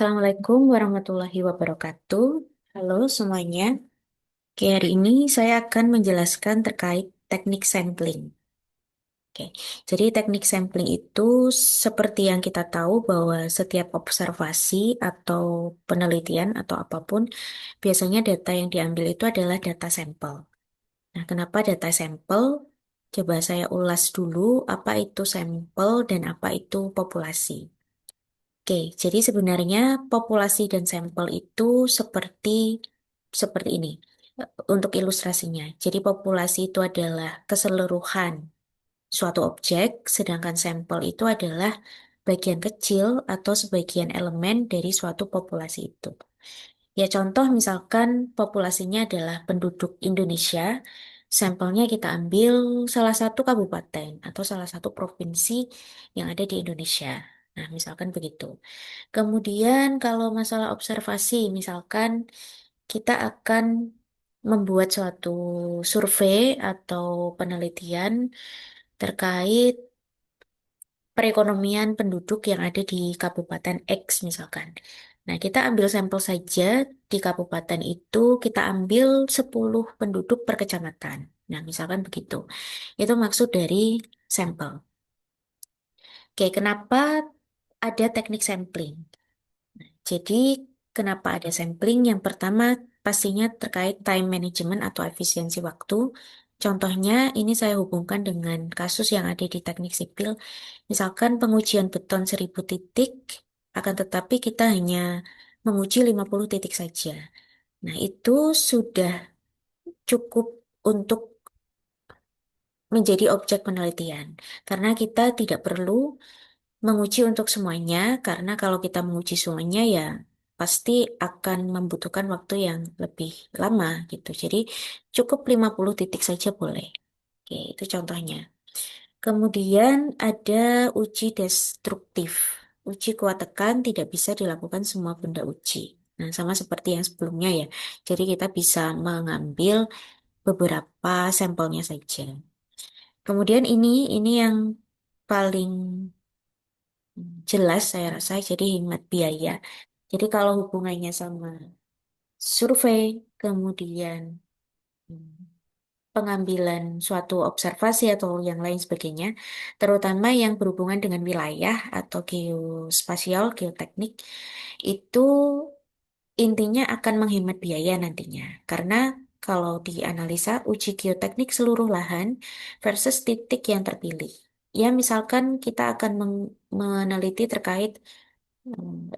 Assalamualaikum warahmatullahi wabarakatuh. Halo semuanya. Oke, hari ini saya akan menjelaskan terkait teknik sampling. Oke, jadi teknik sampling itu seperti yang kita tahu bahwa setiap observasi atau penelitian atau apapun, biasanya data yang diambil itu adalah data sampel. Nah, kenapa data sampel? Coba saya ulas dulu apa itu sampel dan apa itu populasi. Oke, jadi sebenarnya populasi dan sampel itu seperti seperti ini. Untuk ilustrasinya, jadi populasi itu adalah keseluruhan suatu objek, sedangkan sampel itu adalah bagian kecil atau sebagian elemen dari suatu populasi itu. Ya contoh misalkan populasinya adalah penduduk Indonesia, sampelnya kita ambil salah satu kabupaten atau salah satu provinsi yang ada di Indonesia. Nah, misalkan begitu. Kemudian kalau masalah observasi, misalkan kita akan membuat suatu survei atau penelitian terkait perekonomian penduduk yang ada di Kabupaten X misalkan. Nah, kita ambil sampel saja di kabupaten itu, kita ambil 10 penduduk per kecamatan. Nah, misalkan begitu. Itu maksud dari sampel. Oke, kenapa ada teknik sampling? Jadi, kenapa ada sampling? Yang pertama, pastinya terkait time management atau efisiensi waktu. Contohnya, ini saya hubungkan dengan kasus yang ada di teknik sipil. Misalkan pengujian beton 1000 titik, akan tetapi kita hanya menguji 50 titik saja. Nah, itu sudah cukup untuk menjadi objek penelitian. Karena kita tidak perlu menguji untuk semuanya, karena kalau kita menguji semuanya ya pasti akan membutuhkan waktu yang lebih lama gitu. Jadi cukup 50 titik saja boleh. Oke, itu contohnya. Kemudian ada uji destruktif. Uji kuat tekan tidak bisa dilakukan semua benda uji. Nah, sama seperti yang sebelumnya ya. Jadi kita bisa mengambil beberapa sampelnya saja. Kemudian ini yang paling jelas saya rasa jadi hemat biaya. Jadi kalau hubungannya sama survei, kemudian hmm, pengambilan suatu observasi atau yang lain sebagainya, terutama yang berhubungan dengan wilayah atau geospasial, geoteknik, itu intinya akan menghemat biaya nantinya. Karena kalau dianalisa uji geoteknik seluruh lahan versus titik yang terpilih. Ya, misalkan kita akan meneliti terkait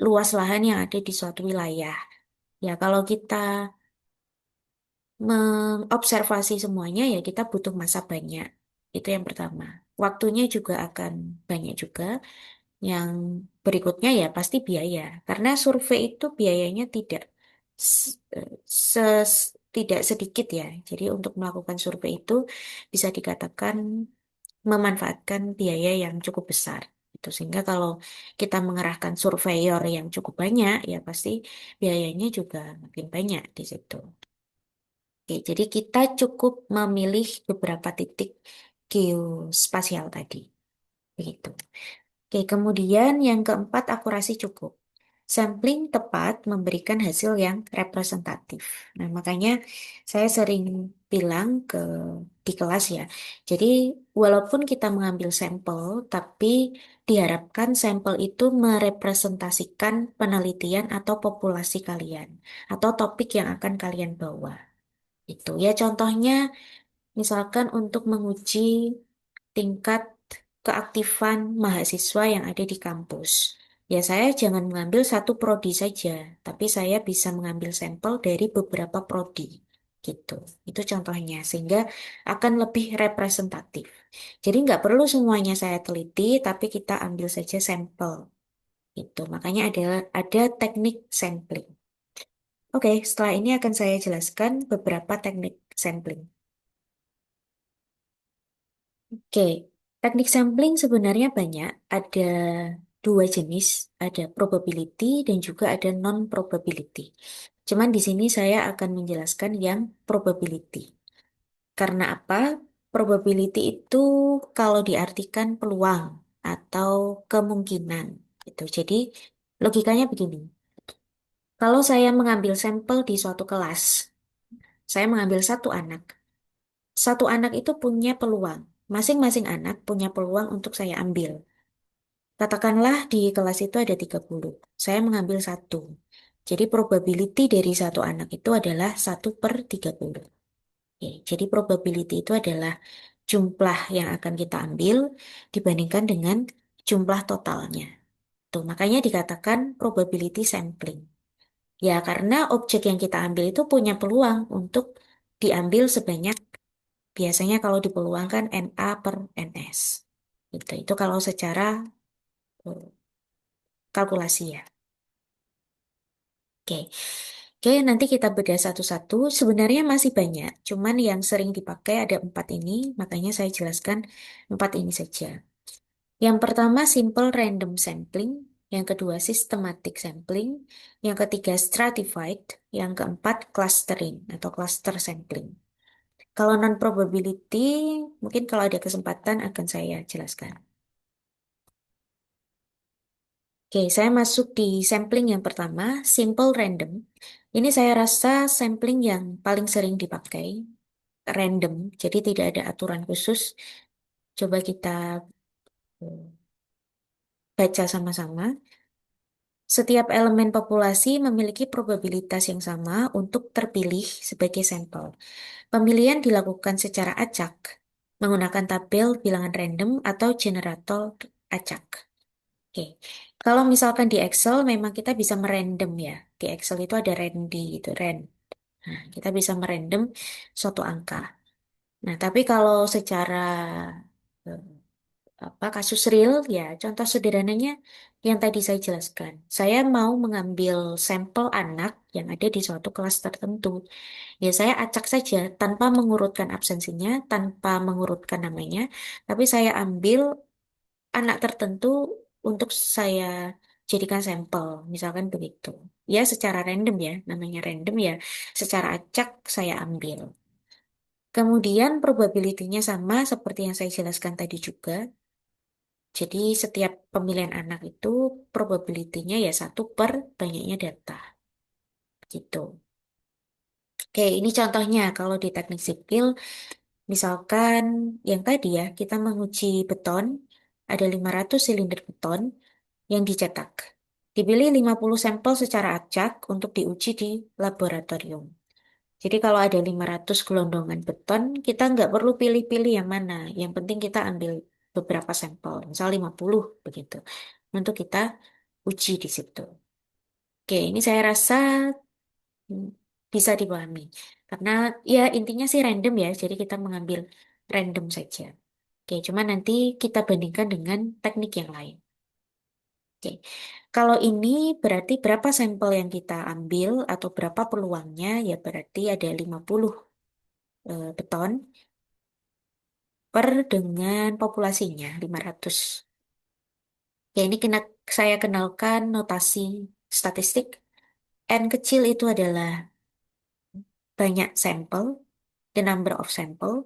luas lahan yang ada di suatu wilayah. Ya, kalau kita mengobservasi semuanya, ya kita butuh masa banyak. Itu yang pertama. Waktunya juga akan banyak juga. Yang berikutnya ya pasti biaya. Karena survei itu biayanya s- eh, tidak sedikit ya. Jadi untuk melakukan survei itu bisa dikatakan memanfaatkan biaya yang cukup besar. Itu sehingga kalau kita mengerahkan surveyor yang cukup banyak, ya pasti biayanya juga makin banyak di situ. Oke, jadi kita cukup memilih beberapa titik geospasial tadi. Begitu. Oke, kemudian yang keempat, akurasi cukup. Sampling tepat memberikan hasil yang representatif. Nah, makanya saya sering bilang di kelas ya. Jadi, walaupun kita mengambil sampel, tapi diharapkan sampel itu merepresentasikan penelitian atau populasi kalian, atau topik yang akan kalian bawa. Itu ya contohnya, misalkan untuk menguji tingkat keaktifan mahasiswa yang ada di kampus. Ya, saya jangan mengambil satu prodi saja, tapi saya bisa mengambil sampel dari beberapa prodi. Gitu. Itu contohnya, sehingga akan lebih representatif. Jadi nggak perlu semuanya saya teliti, tapi kita ambil saja sampel. Itu. Makanya ada teknik sampling. Oke, setelah ini akan saya jelaskan beberapa teknik sampling. Oke, teknik sampling sebenarnya banyak. Ada dua jenis, ada probability dan juga ada non-probability. Cuman di sini saya akan menjelaskan yang probability. Karena apa? Probability itu kalau diartikan peluang atau kemungkinan. Gitu. Jadi logikanya begini. Kalau saya mengambil sampel di suatu kelas, saya mengambil satu anak. Satu anak itu punya peluang. Masing-masing anak punya peluang untuk saya ambil. Katakanlah di kelas itu ada 30. Saya mengambil satu. Jadi probability dari satu anak itu adalah 1/30. Oke, jadi probability itu adalah jumlah yang akan kita ambil dibandingkan dengan jumlah totalnya. Tuh, makanya dikatakan probability sampling. Ya, karena objek yang kita ambil itu punya peluang untuk diambil sebanyak, biasanya kalau dipeluangkan NA per NS. Itu kalau secara eh, kalkulasi ya. Oke. Oke, nanti kita bedah satu-satu. Sebenarnya masih banyak, cuman yang sering dipakai ada empat ini, makanya saya jelaskan empat ini saja. Yang pertama, simple random sampling. Yang kedua, systematic sampling. Yang ketiga, stratified. Yang keempat, clustering atau cluster sampling. Kalau non-probability, mungkin kalau ada kesempatan akan saya jelaskan. Oke, saya masuk di sampling yang pertama, simple random. Ini saya rasa sampling yang paling sering dipakai, random, jadi tidak ada aturan khusus. Coba kita baca sama-sama. Setiap elemen populasi memiliki probabilitas yang sama untuk terpilih sebagai sampel. Pemilihan dilakukan secara acak, menggunakan tabel bilangan random atau generator acak. Oke, kalau misalkan di Excel memang kita bisa merandom ya. Di Excel itu ada randy gitu, rand. Nah, kita bisa merandom suatu angka. Nah, tapi kalau secara eh, kasus real ya, contoh sederhananya yang tadi saya jelaskan. Saya mau mengambil sampel anak yang ada di suatu kelas tertentu. Ya, saya acak saja tanpa mengurutkan absensinya, tanpa mengurutkan namanya, tapi saya ambil anak tertentu untuk saya jadikan sampel, misalkan begitu. Ya, secara random ya, namanya random ya, secara acak saya ambil. Kemudian probability-nya sama seperti yang saya jelaskan tadi juga. Jadi setiap pemilihan anak itu probability-nya ya satu per banyaknya data. Gitu. Oke, ini contohnya kalau di teknik sipil, misalkan yang tadi ya, kita menguji beton, ada 500 silinder beton yang dicetak. Dipilih 50 sampel secara acak untuk diuji di laboratorium. Jadi kalau ada 500 gelondongan beton, kita nggak perlu pilih-pilih yang mana. Yang penting kita ambil beberapa sampel, misal 50 begitu, untuk kita uji di situ. Oke, ini saya rasa hmm, bisa dipahami. Karena ya intinya sih random ya, jadi kita mengambil random saja. Oke, cuma nanti kita bandingkan dengan teknik yang lain. Oke, kalau ini berarti berapa sampel yang kita ambil atau berapa peluangnya, ya berarti ada 50 beton per dengan populasinya 500. Ya ini saya kenalkan notasi statistik. N kecil itu adalah banyak sampel, the number of sampel,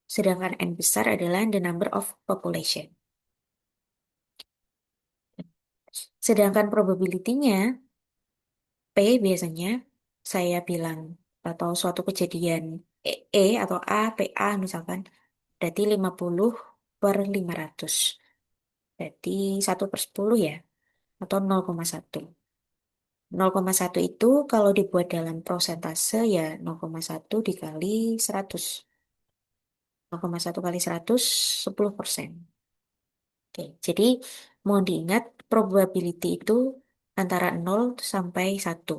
sedangkan N besar adalah the number of population. Sedangkan probability-nya, P biasanya saya bilang, atau suatu kejadian atau A, PA misalkan, berarti 50 per 500. Berarti 1/10 ya, atau 0,1. 0,1 itu kalau dibuat dalam prosentase ya 0,1 dikali 100. 0,1 kali 100, 10%. Oke, jadi mau diingat probability itu antara 0 sampai 1.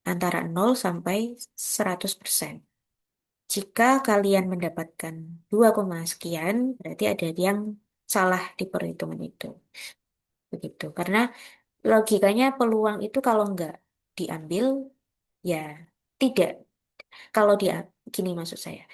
Antara 0 sampai 100%. Jika kalian mendapatkan 2, sekian, berarti ada yang salah di perhitungan itu. Begitu. Karena logikanya peluang itu kalau nggak diambil, ya tidak. Kalau dia, gini maksud saya,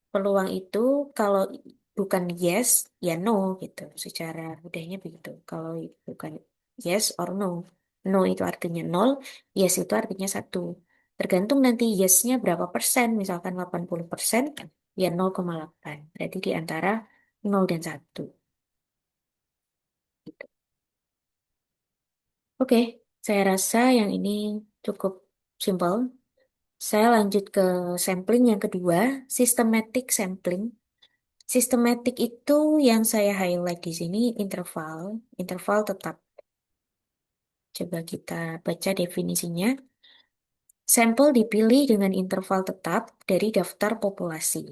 peluang itu kalau bukan yes, ya no gitu. Secara mudahnya begitu. Kalau bukan yes or no. No itu artinya nol, yes itu artinya satu. Tergantung nanti yesnya berapa persen, misalkan 80%, ya 0,8. Berarti di antara 0 dan 1. Gitu. Oke, saya rasa yang ini cukup simpel. Saya lanjut ke sampling yang kedua, systematic sampling. Systematic itu yang saya highlight di sini interval, interval tetap. Coba kita baca definisinya. Sampel dipilih dengan interval tetap dari daftar populasi.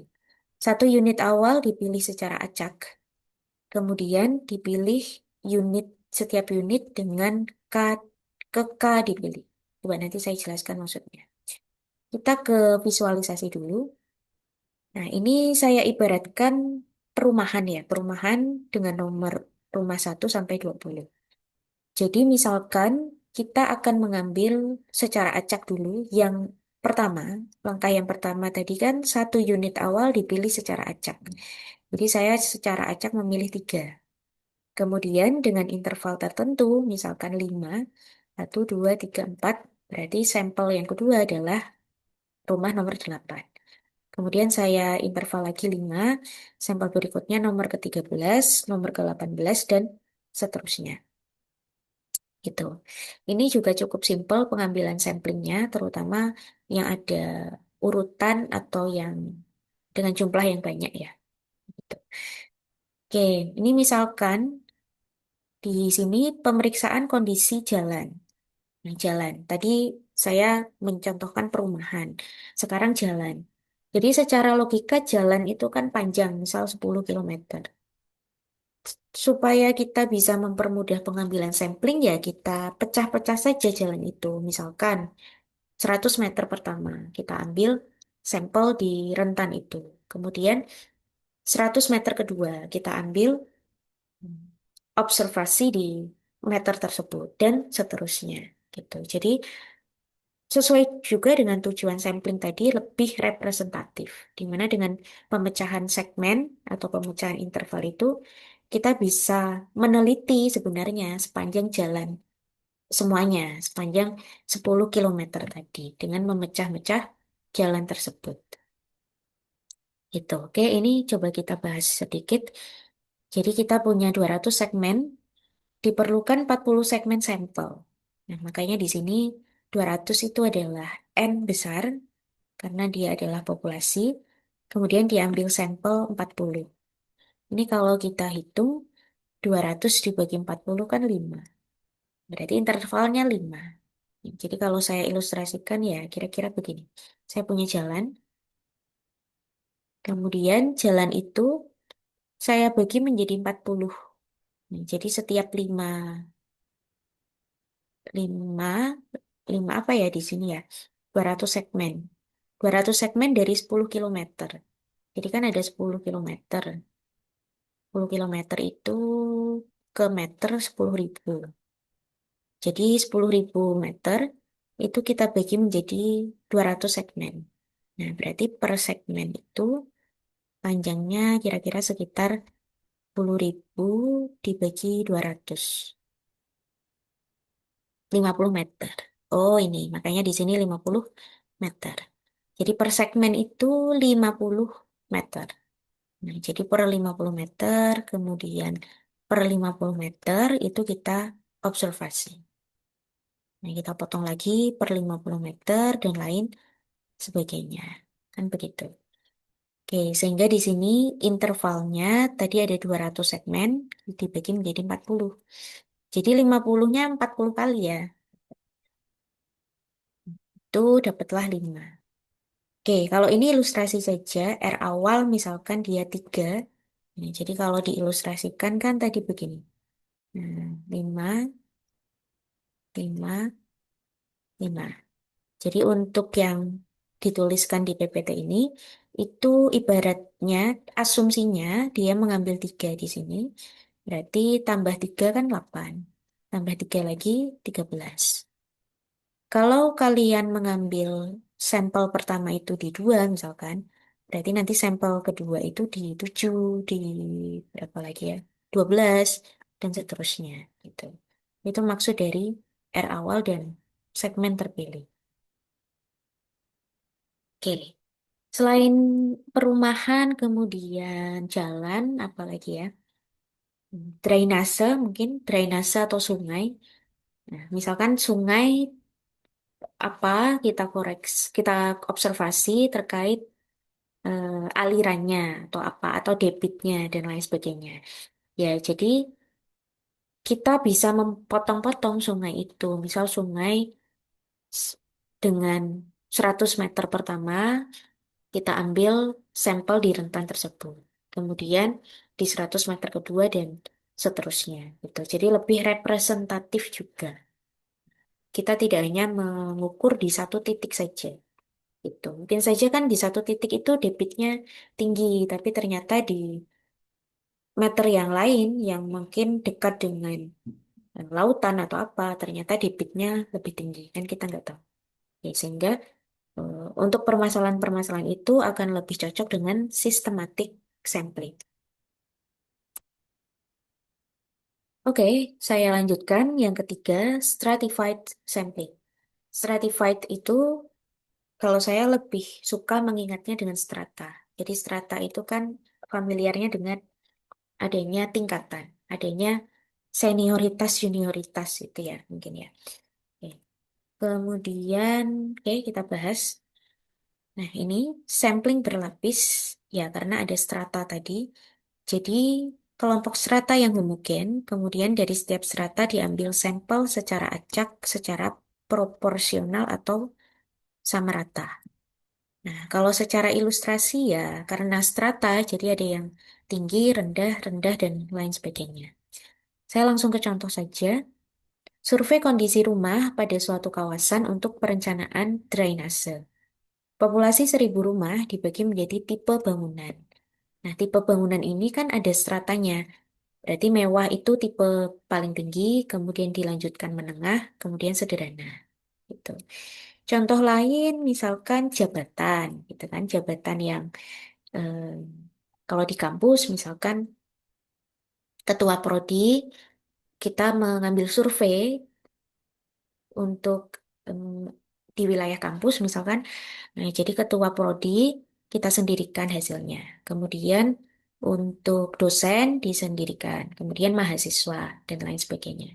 Satu unit awal dipilih secara acak. Kemudian dipilih unit setiap unit dengan K ke K dipilih. Coba nanti saya jelaskan maksudnya. Kita ke visualisasi dulu. Nah, ini saya ibaratkan perumahan ya, perumahan dengan nomor rumah 1 sampai 20. Jadi misalkan kita akan mengambil secara acak dulu yang pertama, langkah yang pertama tadi kan satu unit awal dipilih secara acak. Jadi saya secara acak memilih 3. Kemudian dengan interval tertentu, misalkan 5, 1, 2, 3, 4, berarti sampel yang kedua adalah rumah nomor 8. Kemudian saya interval lagi 5, sampel berikutnya nomor ke-13, nomor ke-18, dan seterusnya. Gitu. Ini juga cukup simpel pengambilan samplingnya, terutama yang ada urutan atau yang dengan jumlah yang banyak ya. Gitu. Oke, ini misalkan di sini pemeriksaan kondisi jalan. Nah, jalan. Tadi saya mencontohkan perumahan. Sekarang jalan. Jadi secara logika jalan itu kan panjang, misal 10 kilometer. Supaya kita bisa mempermudah pengambilan sampling ya kita pecah-pecah saja jalan itu. Misalkan 100 meter pertama kita ambil sampel di rentan itu. Kemudian 100 meter kedua kita ambil observasi di meter tersebut dan seterusnya gitu. Jadi sesuai juga dengan tujuan sampling tadi lebih representatif, di mana dengan pemecahan segmen atau pemecahan interval itu kita bisa meneliti sebenarnya sepanjang jalan semuanya, sepanjang 10 kilometer tadi dengan memecah-mecah jalan tersebut. Gitu. Oke, ini coba kita bahas sedikit. Jadi kita punya 200 segmen, diperlukan 40 segmen sampel. Nah, makanya di sini 200 itu adalah N besar karena dia adalah populasi. Kemudian diambil sampel 40. Ini kalau kita hitung 200 dibagi 40 kan 5. Berarti intervalnya 5. Jadi kalau saya ilustrasikan ya kira-kira begini. Saya punya jalan, kemudian jalan itu saya bagi menjadi 40. Nah, jadi setiap 5, 5 apa ya di sini ya? 200 segmen. 200 segmen dari 10 kilometer. Jadi kan ada 10 kilometer. 10 kilometer itu ke meter 10.000. Jadi 10.000 meter itu kita bagi menjadi 200 segmen. Nah, berarti per segmen itu panjangnya kira-kira sekitar 10.000 dibagi 200. 50 meter. Oh, ini makanya di sini 50 meter. Jadi per segmen itu 50 meter. Nah, jadi per 50 meter, kemudian per 50 meter itu kita observasi. Nah, kita potong lagi per 50 meter dan lain sebagainya. Kan begitu. Oke, sehingga di sini intervalnya tadi ada 200 segmen, dibagi menjadi 40. Jadi 50-nya 40 kali ya. Itu dapatlah 5. Oke, kalau ini ilustrasi saja, R awal misalkan dia 3. Nah, jadi kalau diilustrasikan kan tadi begini. Nah, 5, 5, 5. Jadi untuk yang dituliskan di PPT ini, itu ibaratnya asumsinya dia mengambil 3 di sini. Berarti tambah 3 kan 8. Tambah 3 lagi 13. Kalau kalian mengambil sampel pertama itu di 2 misalkan, berarti nanti sampel kedua itu di 7, di berapa lagi ya? 12, dan seterusnya. Gitu. Itu maksud dari R awal dan segmen terpilih. Oke. Selain perumahan, kemudian jalan, apalagi ya? Drainase, mungkin drainase atau sungai. Nah, misalkan sungai apa kita koreksi, kita observasi terkait alirannya atau apa atau debitnya dan lain sebagainya. Ya, jadi kita bisa memotong-potong sungai itu. Misal sungai s- dengan 100 meter pertama kita ambil sampel di rentan tersebut. Kemudian di 100 meter kedua dan seterusnya gitu. Jadi lebih representatif juga. Kita tidak hanya mengukur di satu titik saja. Gitu. Mungkin saja kan di satu titik itu debitnya tinggi, tapi ternyata di meter yang lain yang mungkin dekat dengan lautan atau apa, ternyata debitnya lebih tinggi. Kan kita nggak tahu. Ya, sehingga untuk permasalahan-permasalahan itu akan lebih cocok dengan systematic sampling. Oke, saya lanjutkan. Yang ketiga, stratified sampling. Stratified itu kalau saya lebih suka mengingatnya dengan strata. Jadi strata itu kan familiarnya dengan adanya tingkatan, adanya senioritas, junioritas itu ya mungkin ya. Oke. Kemudian, oke kita bahas. Nah ini sampling berlapis ya karena ada strata tadi. Jadi kelompok strata yang homogen, kemudian dari setiap strata diambil sampel secara acak, secara proporsional atau sama rata. Nah, kalau secara ilustrasi ya, karena strata, jadi ada yang tinggi, rendah, rendah, dan lain sebagainya. Saya langsung ke contoh saja. Survei kondisi rumah pada suatu kawasan untuk perencanaan drainase. Populasi 1.000 rumah dibagi menjadi tipe bangunan. Nah, tipe bangunan ini kan ada stratanya. Berarti mewah itu tipe paling tinggi, kemudian dilanjutkan menengah, kemudian sederhana. Gitu. Contoh lain misalkan jabatan, gitu kan, jabatan yang eh, kalau di kampus misalkan ketua prodi kita mengambil survei untuk em, di wilayah kampus misalkan, nah jadi ketua prodi kita sendirikan hasilnya. Kemudian untuk dosen disendirikan, kemudian mahasiswa dan lain sebagainya.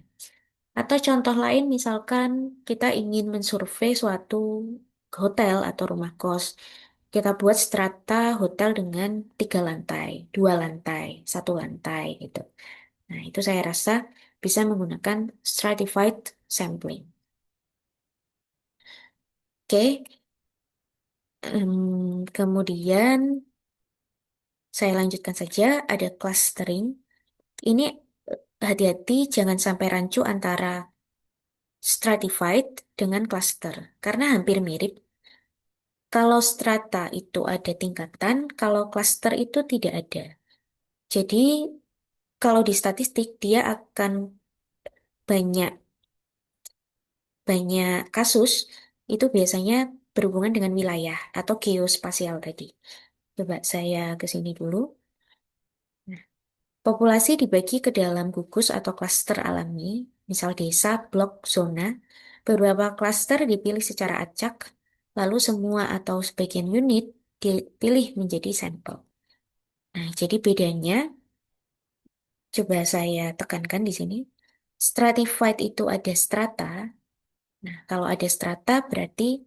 Atau contoh lain misalkan kita ingin mensurvei suatu hotel atau rumah kos. Kita buat strata hotel dengan 3 lantai, 2 lantai, 1 lantai gitu. Nah, itu saya rasa bisa menggunakan stratified sampling. Oke, kemudian saya lanjutkan saja, ada clustering. Ini hati-hati jangan sampai rancu antara stratified dengan cluster, karena hampir mirip. Kalau strata itu ada tingkatan, kalau cluster itu tidak ada. Jadi, kalau di statistik dia akan banyak banyak kasus itu biasanya berhubungan dengan wilayah atau geospasial tadi. Coba saya ke sini dulu. Nah, populasi dibagi ke dalam gugus atau klaster alami, misal desa, blok, zona. Beberapa klaster dipilih secara acak, lalu semua atau sebagian unit dipilih menjadi sampel. Nah, jadi bedanya, coba saya tekankan di sini. Stratified itu ada strata. Nah, kalau ada strata berarti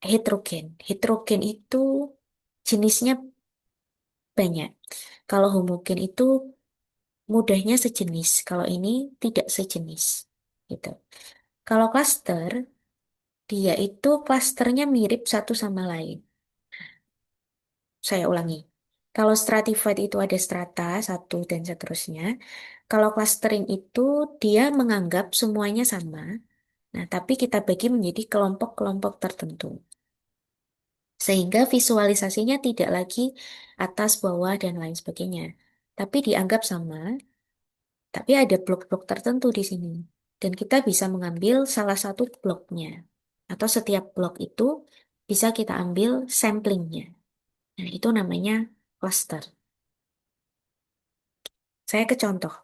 heterogen. Heterogen itu jenisnya banyak. Kalau homogen itu mudahnya sejenis. Kalau ini tidak sejenis. Gitu. Kalau cluster, dia itu klasternya mirip satu sama lain. Saya ulangi. Kalau stratified itu ada strata, satu, dan seterusnya. Kalau clustering itu dia menganggap semuanya sama. Nah, tapi kita bagi menjadi kelompok-kelompok tertentu. Sehingga visualisasinya tidak lagi atas, bawah, dan lain sebagainya. Tapi dianggap sama, tapi ada blok-blok tertentu di sini. Dan kita bisa mengambil salah satu bloknya. Atau setiap blok itu bisa kita ambil samplingnya. Nah, itu namanya cluster. Saya ke contoh.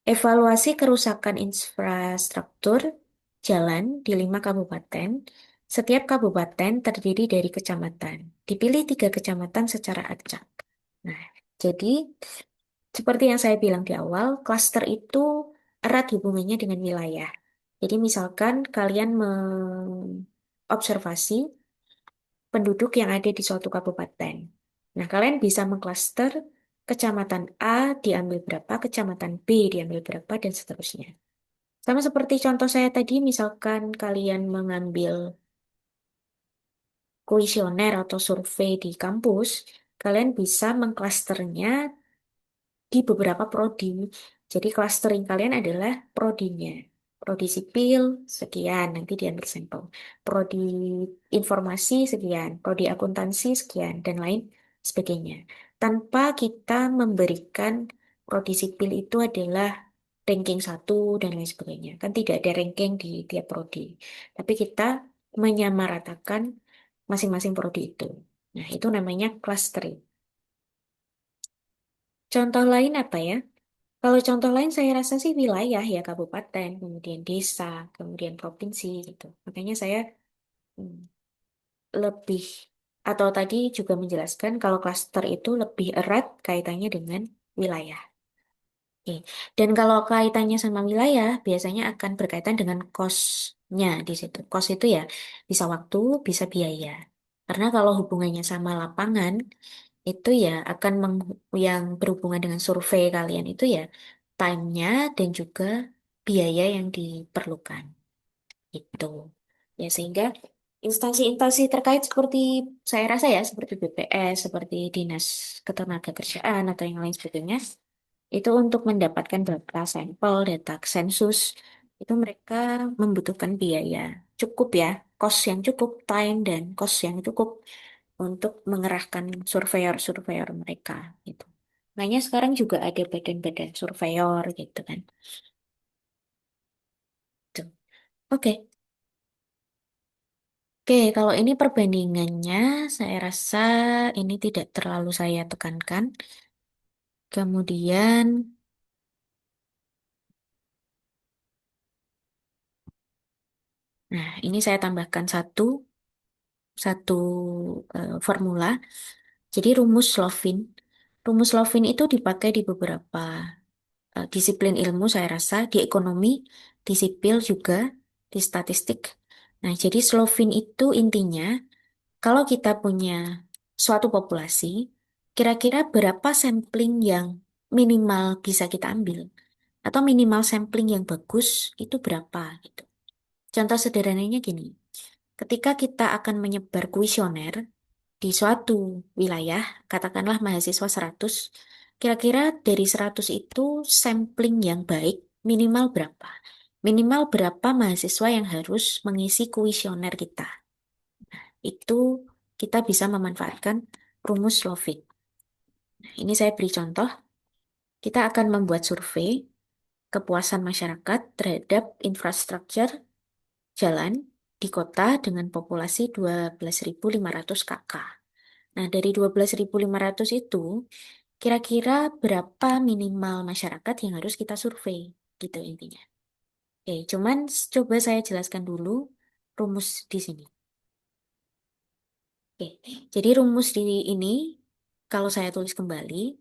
Evaluasi kerusakan infrastruktur jalan di 5 kabupaten. Setiap kabupaten terdiri dari kecamatan. Dipilih 3 kecamatan secara acak. Nah, jadi seperti yang saya bilang di awal, klaster itu erat hubungannya dengan wilayah. Jadi misalkan kalian mengobservasi penduduk yang ada di suatu kabupaten. Nah, kalian bisa mengklaster kecamatan A diambil berapa, kecamatan B diambil berapa, dan seterusnya. Sama seperti contoh saya tadi, misalkan kalian mengambil kuesioner atau survei di kampus, kalian bisa mengklasternya di beberapa prodi. Jadi clustering kalian adalah prodinya. Prodi sipil, sekian, nanti diambil sampel. Prodi informasi, sekian. Prodi akuntansi, sekian, dan lain sebagainya. Tanpa kita memberikan prodi sipil itu adalah ranking satu dan lain sebagainya. Kan tidak ada ranking di tiap prodi. Tapi kita menyamaratakan masing-masing prodi itu. Nah, itu namanya clustering. Contoh lain apa ya? Kalau contoh lain saya rasa sih wilayah ya kabupaten, kemudian desa, kemudian provinsi gitu. Makanya saya hmm, lebih atau tadi juga menjelaskan kalau klaster itu lebih erat kaitannya dengan wilayah. Oke. Dan kalau kaitannya sama wilayah biasanya akan berkaitan dengan kosnya di situ. Kos itu ya bisa waktu, bisa biaya. Karena kalau hubungannya sama lapangan itu ya akan yang berhubungan dengan survei kalian itu ya time-nya dan juga biaya yang diperlukan itu ya sehingga instansi-instansi terkait seperti saya rasa ya seperti BPS seperti Dinas Ketenagakerjaan atau yang lain sebagainya itu untuk mendapatkan data sampel data sensus itu mereka membutuhkan biaya cukup ya cost yang cukup time dan cost yang cukup untuk mengerahkan surveyor-surveyor mereka gitu. Makanya sekarang juga ada badan-badan surveyor gitu kan. Tuh. Oke, oke. Kalau ini perbandingannya, saya rasa ini tidak terlalu saya tekankan. Kemudian, nah ini saya tambahkan satu formula. Jadi rumus Lovin. Rumus Lovin itu dipakai di beberapa disiplin ilmu saya rasa di ekonomi, di sipil juga, di statistik. Nah, jadi Slovin itu intinya kalau kita punya suatu populasi, kira-kira berapa sampling yang minimal bisa kita ambil atau minimal sampling yang bagus itu berapa gitu. Contoh sederhananya gini, ketika kita akan menyebar kuesioner di suatu wilayah, katakanlah mahasiswa 100, kira-kira dari 100 itu sampling yang baik minimal berapa? Minimal berapa mahasiswa yang harus mengisi kuesioner kita? Itu kita bisa memanfaatkan rumus Lovig. Nah, ini saya beri contoh. Kita akan membuat survei kepuasan masyarakat terhadap infrastruktur jalan di kota dengan populasi 12.500 KK. Nah, dari 12.500 itu, kira-kira berapa minimal masyarakat yang harus kita survei, gitu intinya. Oke, cuman coba saya jelaskan dulu rumus di sini. Oke, jadi rumus di ini, kalau saya tulis kembali,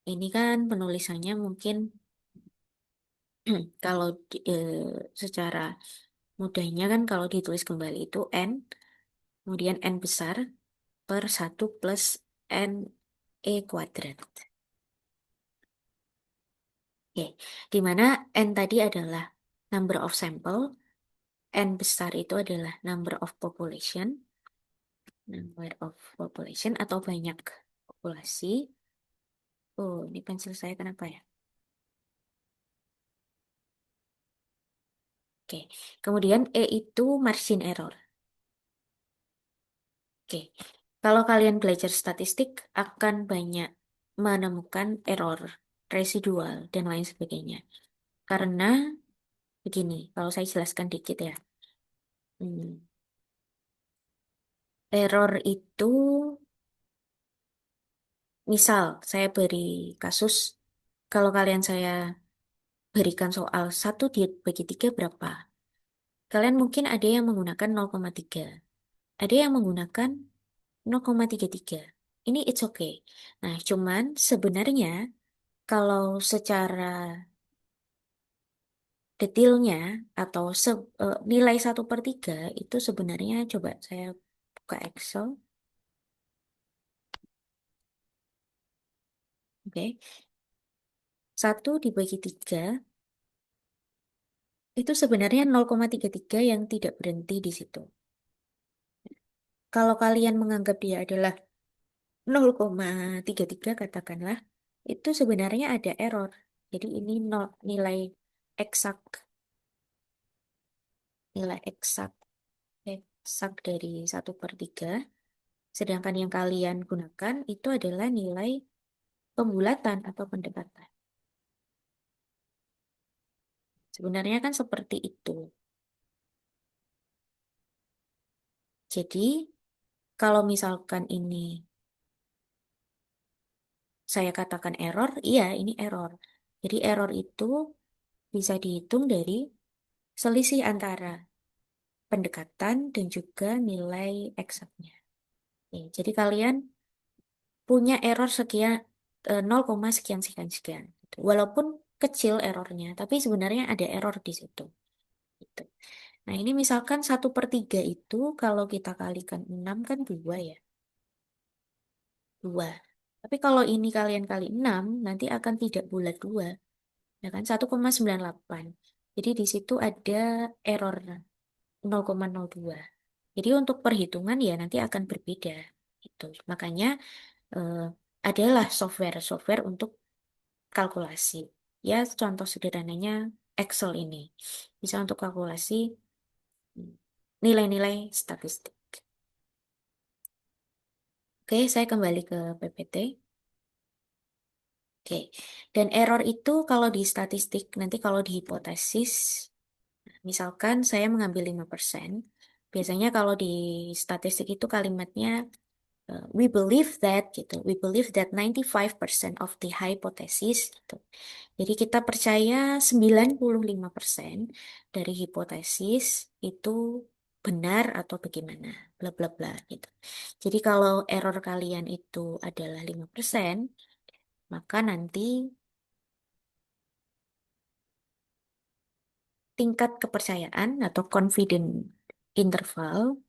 ini kan penulisannya mungkin kalau secara mudahnya kan kalau ditulis kembali itu N, kemudian N besar per 1 plus N E kuadrat. Oke, di mana N tadi adalah number of sample, N besar itu adalah number of population atau banyak populasi. Oh, ini pensil saya kenapa ya? Oke, kemudian E itu margin error. Oke, kalau kalian belajar statistik akan banyak menemukan error residual dan lain sebagainya. Karena begini, kalau saya jelaskan dikit ya. Hmm, Error itu, misal saya beri kasus, kalau kalian saya berikan soal 1 dibagi 3 berapa? Kalian mungkin ada yang menggunakan 0,3, ada yang menggunakan 0,33. Ini it's okay. Nah, cuman sebenarnya kalau secara detailnya atau nilai 1/3 itu sebenarnya coba saya buka Excel. Oke, 1 dibagi 3 itu sebenarnya 0,33 yang tidak berhenti di situ. Kalau kalian menganggap dia adalah 0,33 katakanlah, itu sebenarnya ada error. Jadi ini nilai eksak, nilai eksak dari 1/3. Sedangkan yang kalian gunakan itu adalah nilai pembulatan atau pendekatan. Sebenarnya kan seperti itu. Jadi kalau misalkan ini saya katakan error, iya ini error. Jadi error itu bisa dihitung dari selisih antara pendekatan dan juga nilai eksaknya. Oke, jadi kalian punya error sekian 0, sekian sekian sekian. Gitu. Walaupun kecil errornya, tapi sebenarnya ada error di situ. Gitu. Nah ini misalkan 1/3 itu kalau kita kalikan 6 kan 2 ya. 2. Tapi kalau ini kalian kali 6 nanti akan tidak bulat 2. Ya kan 1,98. Jadi di situ ada error 0,02. Jadi untuk perhitungan ya nanti akan berbeda. Itu. Makanya eh, adalah software-software untuk kalkulasi. Ya, contoh sederhananya Excel ini. Bisa untuk kalkulasi hmm, nilai-nilai statistik. Oke, saya kembali ke PPT. Oke, dan error itu kalau di statistik, nanti kalau di hipotesis, misalkan saya mengambil 5%, biasanya kalau di statistik itu kalimatnya we believe that gitu. We believe that 95% of the hypothesis gitu. Jadi kita percaya 95% dari hipotesis itu benar atau bagaimana, bla bla bla gitu. Jadi kalau error kalian itu adalah 5%, maka nanti tingkat kepercayaan atau confident interval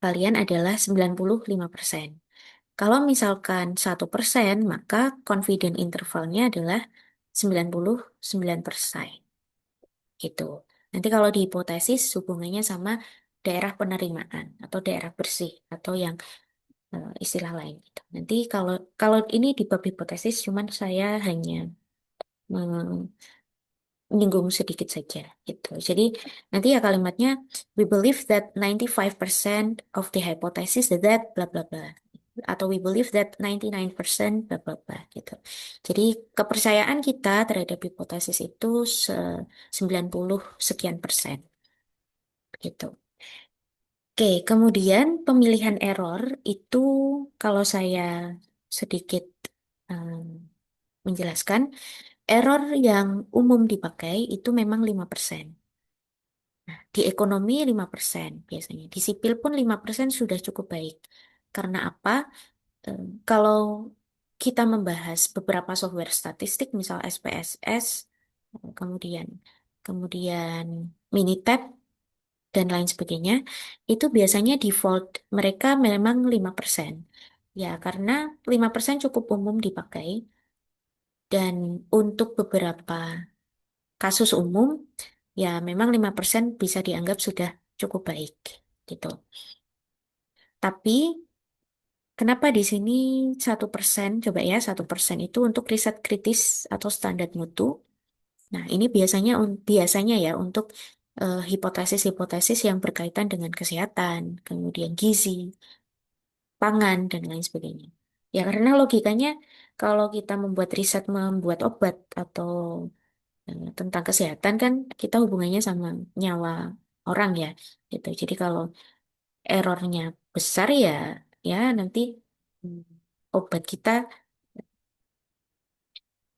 kalian adalah 95%. Kalau misalkan 1%, maka confident intervalnya adalah 99%. Gitu. Nanti kalau di hipotesis hubungannya sama daerah penerimaan atau daerah bersih atau yang istilah lain gitu. Nanti kalau kalau ini di bab hipotesis cuman saya hanya menyinggung sedikit saja gitu. Jadi nanti ya kalimatnya we believe that 95% of the hypothesis that bla bla bla atau we believe that 99% bla bla bla gitu. Jadi kepercayaan kita terhadap hipotesis itu 90 sekian persen gitu. Oke, kemudian pemilihan error itu kalau saya sedikit em, menjelaskan, error yang umum dipakai itu memang 5%. Di ekonomi 5% biasanya. Di sipil pun 5% sudah cukup baik. Karena apa? Kalau kita membahas beberapa software statistik, misal SPSS, kemudian kemudian Minitab dan lain sebagainya, itu biasanya default mereka memang 5%. Ya, karena 5% cukup umum dipakai dan untuk beberapa kasus umum, ya memang 5% bisa dianggap sudah cukup baik gitu. Tapi kenapa di sini 1%? Coba ya, 1% itu untuk riset kritis atau standar mutu. Nah, ini biasanya ya untuk hipotesis-hipotesis yang berkaitan dengan kesehatan, kemudian gizi, pangan, dan lain sebagainya. Ya, karena logikanya kalau kita membuat riset membuat obat atau tentang kesehatan kan kita hubungannya sama nyawa orang ya, gitu. Jadi kalau errornya besar ya, ya nanti hmm, obat kita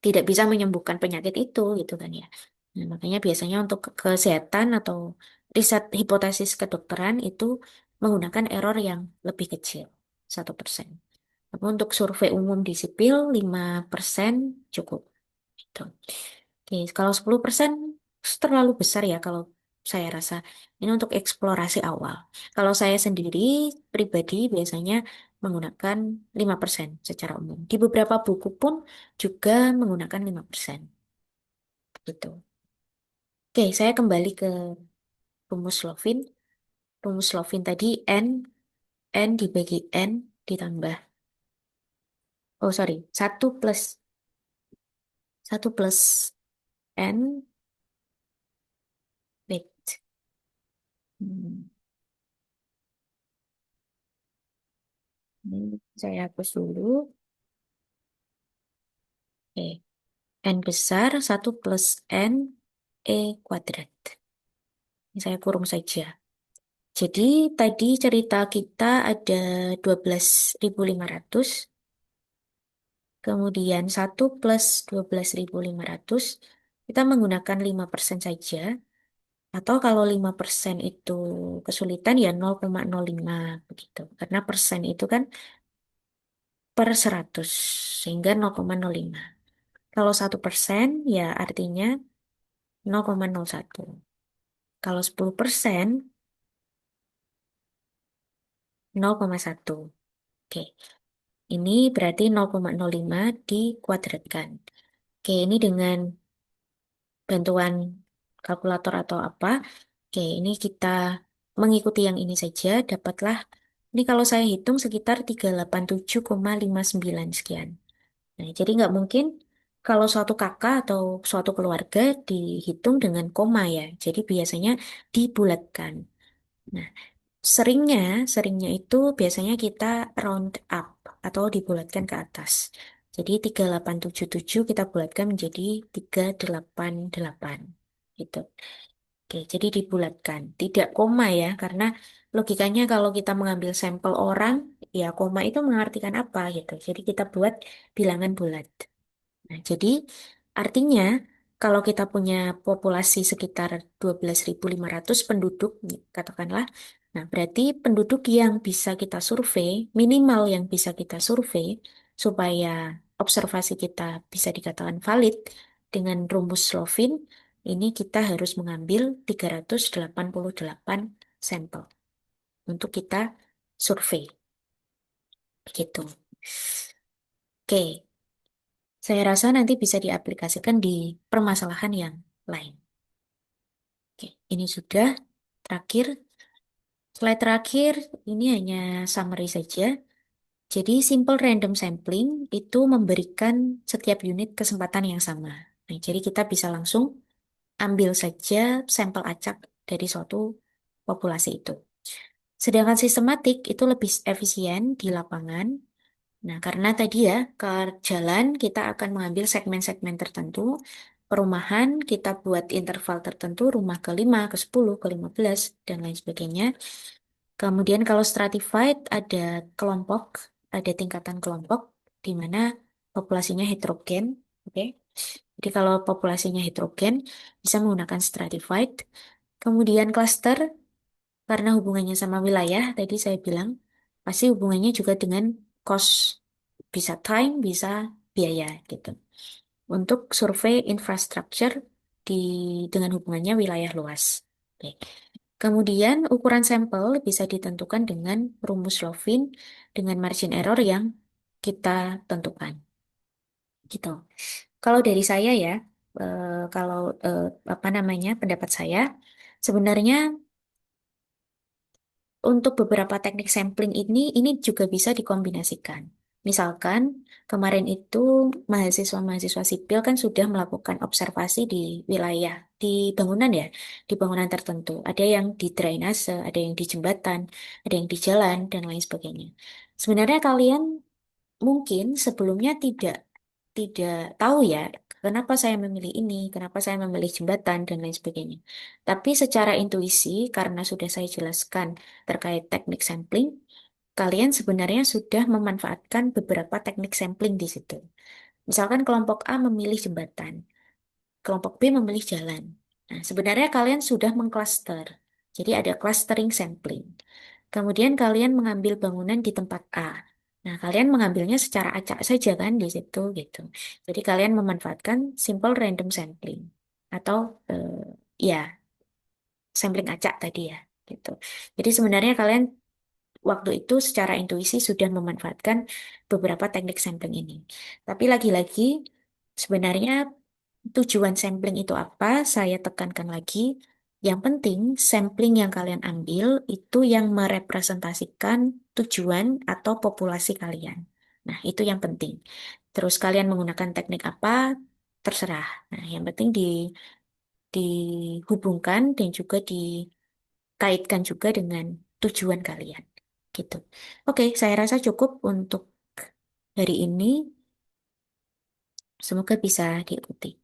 tidak bisa menyembuhkan penyakit itu gitu kan ya. Nah, makanya biasanya untuk kesehatan atau riset hipotesis kedokteran itu menggunakan error yang lebih kecil, 1%. Tapi untuk survei umum di sipil 5% cukup. Gitu. Oke, kalau 10% terlalu besar ya kalau saya rasa. Ini untuk eksplorasi awal. Kalau saya sendiri pribadi biasanya menggunakan 5% secara umum. Di beberapa buku pun juga menggunakan 5%. Gitu. Oke, saya kembali ke rumus Lovin. Rumus Lovin tadi N dibagi N ditambah. Oh, sorry. Satu plus N. Wait. Hmm, ini saya hapus dulu. Oke. N besar, 1 plus N E kuadrat. Ini saya kurung saja. Jadi tadi cerita kita ada 12.500, kemudian 1 plus 12.500, kita menggunakan 5% saja, atau kalau 5% itu kesulitan ya 0,05 begitu. Karena persen itu kan per 100, sehingga 0,05. Kalau 1% ya artinya 0,01. Kalau 10% 0,1. Oke, ini berarti 0,05 dikuadratkan. Oke, ini dengan bantuan kalkulator atau apa. Oke, ini kita mengikuti yang ini saja, dapatlah, ini kalau saya hitung sekitar 387,59 sekian. Nah, jadi nggak mungkin kalau suatu kakak atau suatu keluarga dihitung dengan koma ya. Jadi biasanya dibulatkan. Nah, Seringnya, seringnya itu biasanya kita round up atau dibulatkan ke atas. Jadi 3877 kita bulatkan menjadi 388 gitu. Oke, jadi dibulatkan. Tidak koma ya, karena logikanya kalau kita mengambil sampel orang, ya koma itu mengartikan apa gitu. Jadi kita buat bilangan bulat. Nah, jadi artinya kalau kita punya populasi sekitar 12.500 penduduk, katakanlah, nah berarti penduduk yang bisa kita survei, minimal yang bisa kita survei, supaya observasi kita bisa dikatakan valid dengan rumus Slovin, ini kita harus mengambil 388 sampel untuk kita survei. Begitu. Oke, saya rasa nanti bisa diaplikasikan di permasalahan yang lain. Oke, ini sudah terakhir. Slide terakhir, ini hanya summary saja. Jadi, simple random sampling itu memberikan setiap unit kesempatan yang sama. Nah, jadi kita bisa langsung ambil saja sampel acak dari suatu populasi itu. Sedangkan sistematik itu lebih efisien di lapangan. Nah, karena tadi ya, ke jalan kita akan mengambil segmen-segmen tertentu, perumahan kita buat interval tertentu, rumah ke 5, ke 10, ke 15, dan lain sebagainya. Kemudian kalau stratified ada kelompok, ada tingkatan kelompok, di mana populasinya heterogen. Oke. Jadi kalau populasinya heterogen, bisa menggunakan stratified. Kemudian cluster, karena hubungannya sama wilayah, tadi saya bilang, pasti hubungannya juga dengan cost. Bisa time, bisa biaya gitu. Untuk survei infrastruktur di dengan hubungannya wilayah luas. Oke. Kemudian ukuran sampel bisa ditentukan dengan rumus Lovin dengan margin error yang kita tentukan. Gitu. Kalau dari saya ya, kalau apa namanya pendapat saya, sebenarnya untuk beberapa teknik sampling ini juga bisa dikombinasikan. Misalkan kemarin itu mahasiswa-mahasiswa sipil kan sudah melakukan observasi di wilayah, di bangunan ya, di bangunan tertentu. Ada yang di drainase, ada yang di jembatan, ada yang di jalan, dan lain sebagainya. Sebenarnya kalian mungkin sebelumnya tidak tidak tahu ya, kenapa saya memilih ini, kenapa saya memilih jembatan, dan lain sebagainya. Tapi secara intuisi, karena sudah saya jelaskan terkait teknik sampling, kalian sebenarnya sudah memanfaatkan beberapa teknik sampling di situ. Misalkan kelompok A memilih jembatan, kelompok B memilih jalan. Nah, sebenarnya kalian sudah mengcluster. Jadi ada clustering sampling. Kemudian kalian mengambil bangunan di tempat A. Nah, kalian mengambilnya secara acak saja kan di situ gitu. Jadi kalian memanfaatkan simple random sampling atau ya sampling acak tadi ya gitu. Jadi sebenarnya kalian waktu itu secara intuisi sudah memanfaatkan beberapa teknik sampling ini. Tapi lagi-lagi sebenarnya tujuan sampling itu apa? Saya tekankan lagi. Yang penting sampling yang kalian ambil itu yang merepresentasikan tujuan atau populasi kalian. Nah, itu yang penting. Terus kalian menggunakan teknik apa? Terserah. Nah, yang penting dihubungkan dan juga dikaitkan juga dengan tujuan kalian. Gitu. Oke, saya rasa cukup untuk hari ini. Semoga bisa diikuti.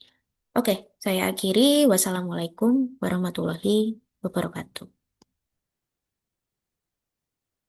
Oke, saya akhiri. Wassalamualaikum warahmatullahi wabarakatuh.